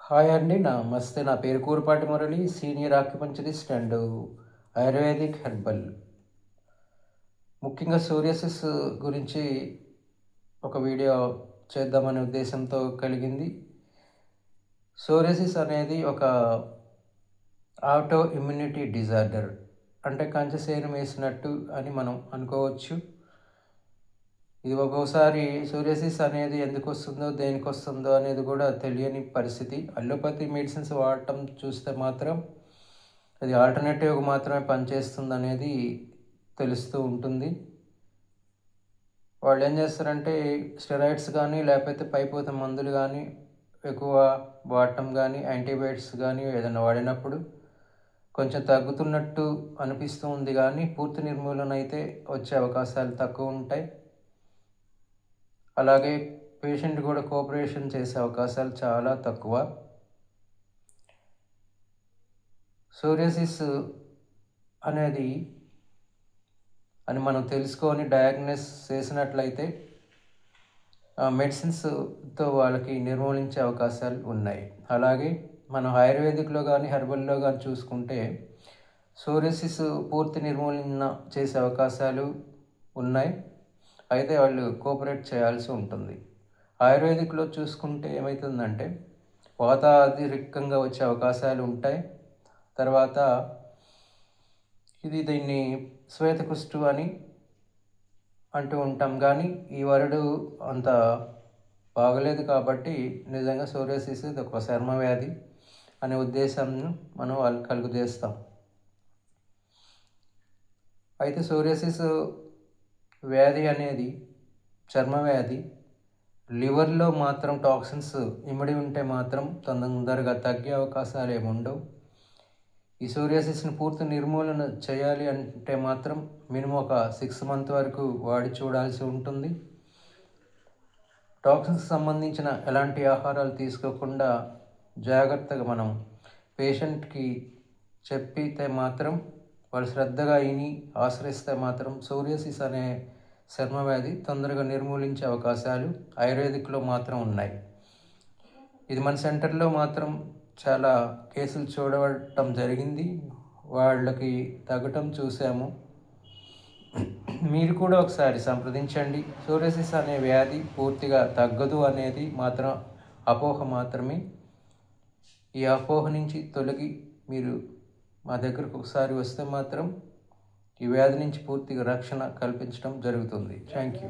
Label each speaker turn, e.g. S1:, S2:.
S1: Hi అండి. నమస్తే. నా పేరు Kurapati Murali, senior acupuncturist and ayurvedic herbal. ముఖ్యంగా సోరియాసిస్ గురించి ఒక వీడియో చేద్దామనే ఉద్దేశంతో కలిగింది. సోరియాసిస్ అనేది ఒక ఆటో ఇమ్యూనిటీ డిజార్డర్, అంటే కంచసేను వేసినట్టు అని మనం అనుకోవచ్చు. ఇది ఒక్కోసారి సోరియాసిస్ అనేది ఎందుకు వస్తుందో, దేనికి వస్తుందో అనేది కూడా తెలియని పరిస్థితి. అల్లోపతి మెడిసిన్స్ వాడటం చూస్తే మాత్రం అది ఆల్టర్నేటివ్గా మాత్రమే పనిచేస్తుంది అనేది తెలుస్తూ ఉంటుంది. వాళ్ళు ఏం చేస్తారంటే స్టెరాయిడ్స్ కానీ లేకపోతే పైపోతే మందులు కానీ ఎక్కువ వాడటం కానీ, యాంటీబయాటిక్స్ కానీ ఏదైనా వాడినప్పుడు కొంచెం తగ్గుతున్నట్టు అనిపిస్తూ ఉంది, కానీ పూర్తి నిర్మూలన అయితే వచ్చే అవకాశాలు తక్కువ ఉంటాయి. అలాగే పేషెంట్ కూడా కోఆపరేషన్ చేసే అవకాశాలు చాలా తక్కువ. సోరియాసిస్ అనేది అని మనం తెలుసుకొని డయాగ్నోస్ చేసినట్లయితే మెడిసిన్స్తో వాళ్ళకి నిర్మూలించే అవకాశాలు ఉన్నాయి. అలాగే మనం ఆయుర్వేదిక్లో కానీ హెర్బల్లో కానీ చూసుకుంటే సోరియాసిస్ పూర్తి నిర్మూలన చేసే అవకాశాలు ఉన్నాయి. అయితే వాళ్ళు కోఆపరేట్ చేయాల్సి ఉంటుంది. ఆయుర్వేదిక్లో చూసుకుంటే ఏమవుతుందంటే వాతాధిరిక్కంగా వచ్చే అవకాశాలు ఉంటాయి. తర్వాత దీన్ని శ్వేతకుష్టు అని అంటూ ఉంటాం, కానీ ఈ వరుడు అంత బాగలేదు కాబట్టి నిజంగా సోరియాసిస్ ఇది ఒక చర్మ వ్యాధి అనే ఉద్దేశంను మనం వాళ్ళు కలుగజేస్తాం. అయితే సోరియాసిస్ వ్యాధి అనేది చర్మ వ్యాధి. లివర్లో మాత్రం టాక్సిన్స్ ఇమిడి ఉంటే మాత్రం తొందరగా తగ్గే అవకాశాలు ఏముండవు. ఈ సోరియాసిస్ని పూర్తి నిర్మూలన చేయాలి అంటే మాత్రం మినిమం ఒక 6 months వరకు వాడి చూడాల్సి ఉంటుంది. టాక్సిన్స్ సంబంధించిన ఎలాంటి ఆహారాలు తీసుకోకుండా జాగ్రత్తగా మనం పేషెంట్కి చెప్పితే మాత్రం వాళ్ళు శ్రద్ధగా విని ఆశ్రయిస్తే మాత్రం సోరియాసిస్ అనే చర్మవ్యాధి తొందరగా నిర్మూలించే అవకాశాలు ఆయుర్వేదిక్లో మాత్రం ఉన్నాయి. ఇది మన సెంటర్లో మాత్రం చాలా కేసులు చూడటం జరిగింది, వాళ్ళకి తగ్గటం చూసాము. మీరు కూడా ఒకసారి సంప్రదించండి. సోరియాసిస్ అనే వ్యాధి పూర్తిగా తగ్గదు అనేది మాత్రం అపోహ మాత్రమే. ఈ అపోహ నుంచి తొలగి మీరు మా దగ్గరకు ఒకసారి వస్తే మాత్రం ఈ వ్యాధి నుంచి పూర్తిగా రక్షణ కల్పించడం జరుగుతుంది. Thank you.